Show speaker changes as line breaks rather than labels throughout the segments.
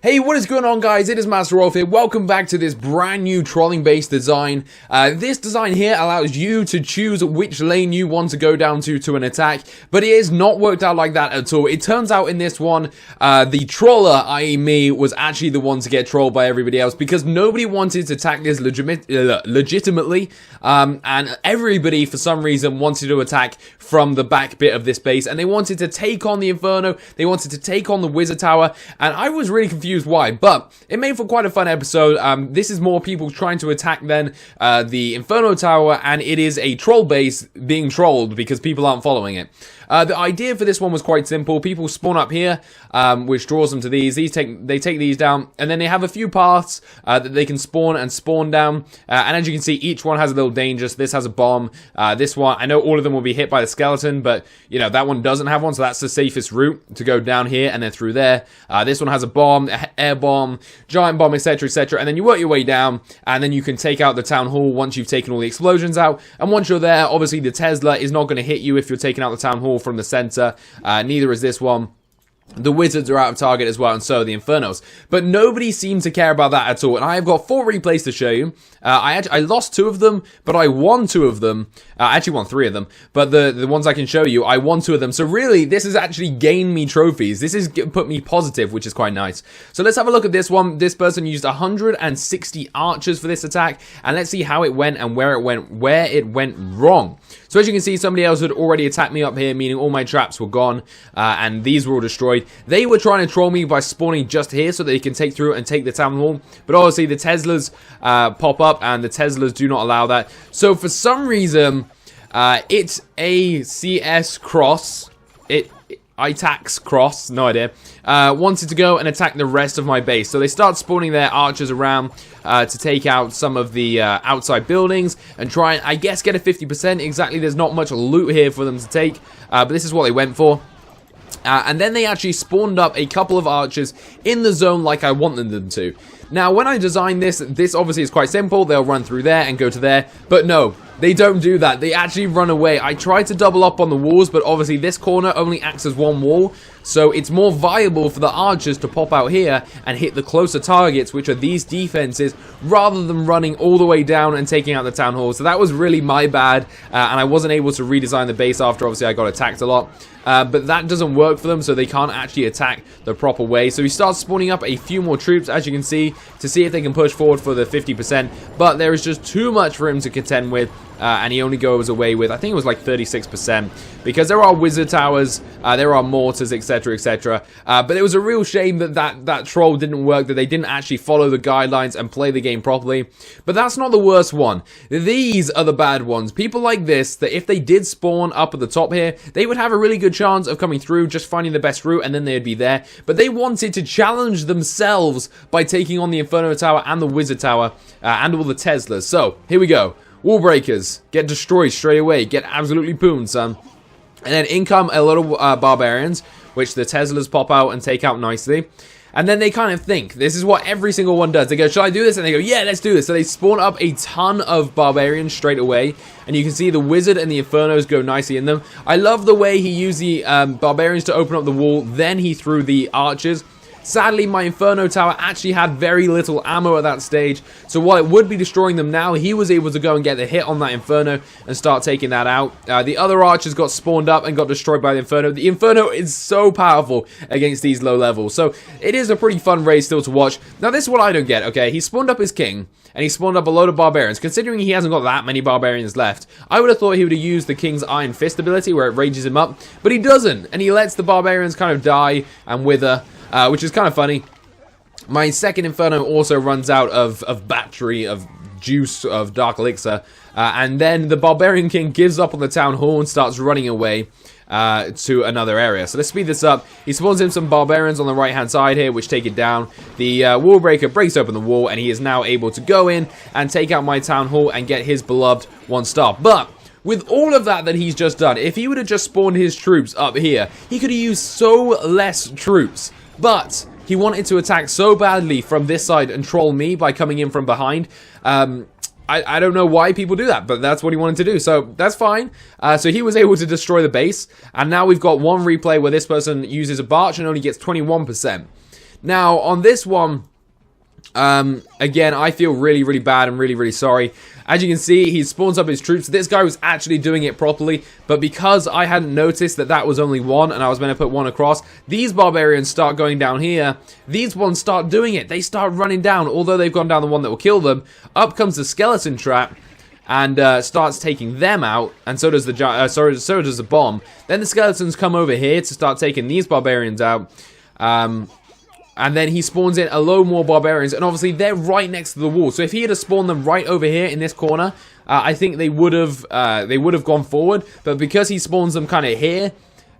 Hey, what is going on, guys? It is Master Rolf here. Welcome back to this brand new trolling base design. This design here allows you to choose which lane you want to go down to an attack, but it is not worked out like that at all. It turns out in this one, the troller, i.e. me, was actually the one to get trolled by everybody else because nobody wanted to attack this legitimately, and everybody, for some reason, wanted to attack from the back bit of this base, and they wanted to take on the Inferno, they wanted to take on the Wizard Tower, and I was really confused why, but it made for quite a fun episode. This is more people trying to attack than the Inferno Tower, and it is a troll base being trolled because people aren't following it. The idea for this one was quite simple. People spawn up here, which draws them to these. They take these down, and then they have a few paths that they can spawn down. And as you can see, each one has a little danger. So this has a bomb. This one, I know all of them will be hit by the skeleton, but you know that one doesn't have one, so that's the safest route to go down here and then through there. This one has a bomb, air bomb, giant bomb, etc., etc. And then you work your way down, and then you can take out the town hall once you've taken all the explosions out. And once you're there, obviously the Tesla is not going to hit you if you're taking out the town hall from the center. Neither is this one. The wizards are out of target as well, and so are the Infernos. But nobody seemed to care about that at all. And I have got 4 replays to show you. I lost 2 of them, but I won 2 of them. I actually won 3 of them. But the ones I can show you, I won 2 of them. So really, this has actually gained me trophies. This has put me positive, which is quite nice. So let's have a look at this one. This person used 160 archers for this attack. And let's see how it went and where it went wrong. So as you can see, somebody else had already attacked me up here, meaning all my traps were gone, and these were all destroyed. They were trying to troll me by spawning just here so they can take through and take the town hall, but obviously the Teslas pop up, and the Teslas do not allow that. So for some reason, it's a CS cross. Itax cross, no idea, wanted to go and attack the rest of my base. So they start spawning their archers around to take out some of the outside buildings and try and, I guess, get a 50%. Exactly, there's not much loot here for them to take, but this is what they went for. And then they actually spawned up a couple of archers in the zone like I wanted them to. Now, when I designed this obviously is quite simple. They'll run through there and go to there. But no, they don't do that. They actually run away. I tried to double up on the walls, but obviously this corner only acts as one wall. So it's more viable for the archers to pop out here and hit the closer targets, which are these defenses, rather than running all the way down and taking out the town hall. So that was really my bad, and I wasn't able to redesign the base after obviously I got attacked a lot. But that doesn't work for them, so they can't actually attack the proper way. So he starts spawning up a few more troops, as you can see, to see if they can push forward for the 50%. But there is just too much for him to contend with, and he only goes away with, I think it was like 36%. Because there are wizard towers, there are mortars, etc., etc. But it was a real shame that troll didn't work, that they didn't actually follow the guidelines and play the game properly. But that's not the worst one. These are the bad ones. People like this, that if they did spawn up at the top here, they would have a really good chance of coming through, just finding the best route, and then they'd be there. But they wanted to challenge themselves by taking on the Inferno Tower and the Wizard Tower and all the Teslas. So, here we go. Wall breakers. Get destroyed straight away. Get absolutely pwned, son. And then in come a lot of Barbarians, which the Teslas pop out and take out nicely. And then they kind of think, this is what every single one does. They go, shall I do this? And they go, yeah, let's do this. So they spawn up a ton of Barbarians straight away. And you can see the Wizard and the Infernos go nicely in them. I love the way he used the Barbarians to open up the wall. Then he threw the Archers. Sadly, my Inferno Tower actually had very little ammo at that stage, so while it would be destroying them now, he was able to go and get the hit on that Inferno and start taking that out. The other archers got spawned up and got destroyed by the Inferno. The Inferno is so powerful against these low levels, so it is a pretty fun race still to watch. Now, this is what I don't get, okay? He spawned up his king, and he spawned up a load of Barbarians. Considering he hasn't got that many Barbarians left, I would have thought he would have used the King's Iron Fist ability, where it rages him up, but he doesn't, and he lets the Barbarians kind of die and wither. Which is kind of funny. My second Inferno also runs out of battery, of juice, of Dark Elixir. And then the Barbarian King gives up on the Town Hall and starts running away to another area. So let's speed this up. He spawns in some Barbarians on the right-hand side here, which take it down. The wall breaker breaks open the wall, and he is now able to go in and take out my Town Hall and get his beloved 1 star. But with all of that he's just done, if he would have just spawned his troops up here, he could have used so less troops. But he wanted to attack so badly from this side and troll me by coming in from behind. I don't know why people do that, but that's what he wanted to do, so that's fine. So he was able to destroy the base, and now we've got one replay where this person uses a Barch and only gets 21%. Now, on this one, again, I feel really, really bad and really, really sorry. As you can see, he spawns up his troops. This guy was actually doing it properly, but because I hadn't noticed that that was only one, and I was going to put one across, these barbarians start going down here. These ones start doing it. They start running down, although they've gone down the one that will kill them. Up comes the skeleton trap, and starts taking them out, and so does the so does the bomb. Then the skeletons come over here to start taking these barbarians out. And then he spawns in a load more barbarians, and obviously they're right next to the wall. So if he had spawned them right over here in this corner, I think they would have gone forward. But because he spawns them kind of here,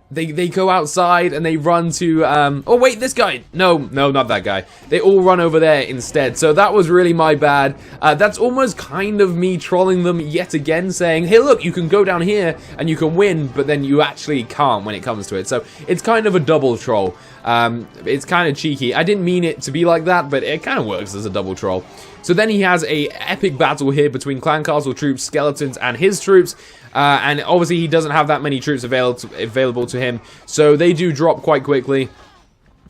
they go outside and they run to oh wait, this guy. No, not that guy. They all run over there instead. So that was really my bad. That's almost kind of me trolling them yet again, saying, hey look, you can go down here and you can win, but then you actually can't when it comes to it. So it's kind of a double troll. It's kind of cheeky. I didn't mean it to be like that, but it kind of works as a double troll. So then he has a epic battle here between Clan Castle troops, skeletons, and his troops. And obviously he doesn't have that many troops available to him. So they do drop quite quickly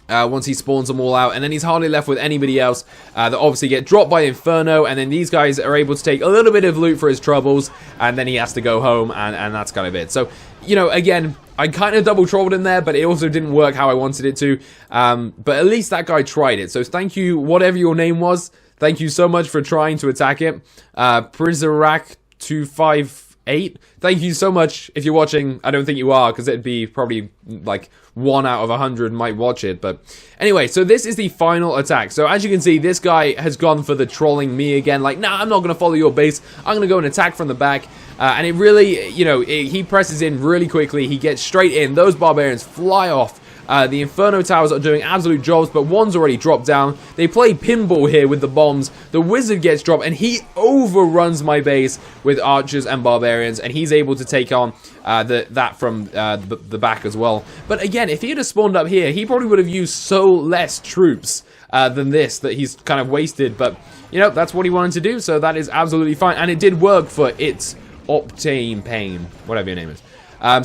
once he spawns them all out. And then he's hardly left with anybody else that obviously get dropped by Inferno. And then these guys are able to take a little bit of loot for his troubles. And then he has to go home, and that's kind of it. So, you know, again, I kind of double trolled him there, but it also didn't work how I wanted it to. But at least that guy tried it. So thank you, whatever your name was. Thank you so much for trying to attack it. Prizarak258. Thank you so much. If you're watching, I don't think you are, because it'd be probably like 1 out of 100 might watch it. But anyway, so this is the final attack. So as you can see, this guy has gone for the trolling me again. Like, nah, I'm not going to follow your base. I'm going to go and attack from the back. And it really, you know, he presses in really quickly. He gets straight in. Those barbarians fly off. The Inferno Towers are doing absolute jobs, but one's already dropped down. They play pinball here with the bombs. The Wizard gets dropped, and he overruns my base with archers and barbarians, and he's able to take on that from the back as well. But again, if he had spawned up here, he probably would have used so less troops than this that he's kind of wasted. But, you know, that's what he wanted to do, so that is absolutely fine. And it did work for its Optane Pain, whatever your name is.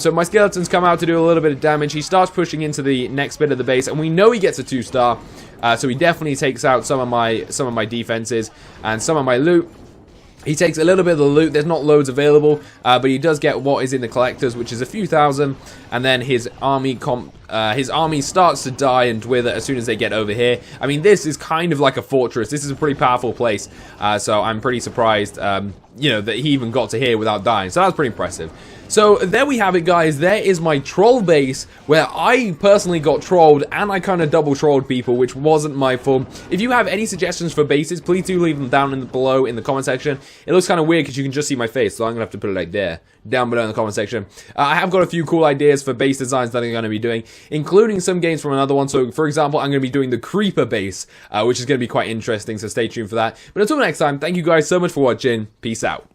So my skeletons come out to do a little bit of damage. He starts pushing into the next bit of the base, and we know he gets a 2-star. So he definitely takes out some of my defenses and some of my loot. He takes a little bit of the loot. There's not loads available, but he does get what is in the collectors, which is a few thousand. And then his army starts to die and wither as soon as they get over here. I mean, this is kind of like a fortress. This is a pretty powerful place. So I'm pretty surprised, you know, that he even got to here without dying. So that's pretty impressive. So there we have it, guys. There is my troll base where I personally got trolled, and I kind of double trolled people, which wasn't my fault. If you have any suggestions for bases, please do leave them down below in the comment section. It looks kind of weird because you can just see my face, so I'm going to have to put it like there, down below in the comment section. I have got a few cool ideas for base designs that I'm going to be doing, including some games from another one. So, for example, I'm going to be doing the Creeper base, which is going to be quite interesting, so stay tuned for that. But until next time, thank you guys so much for watching. Peace out.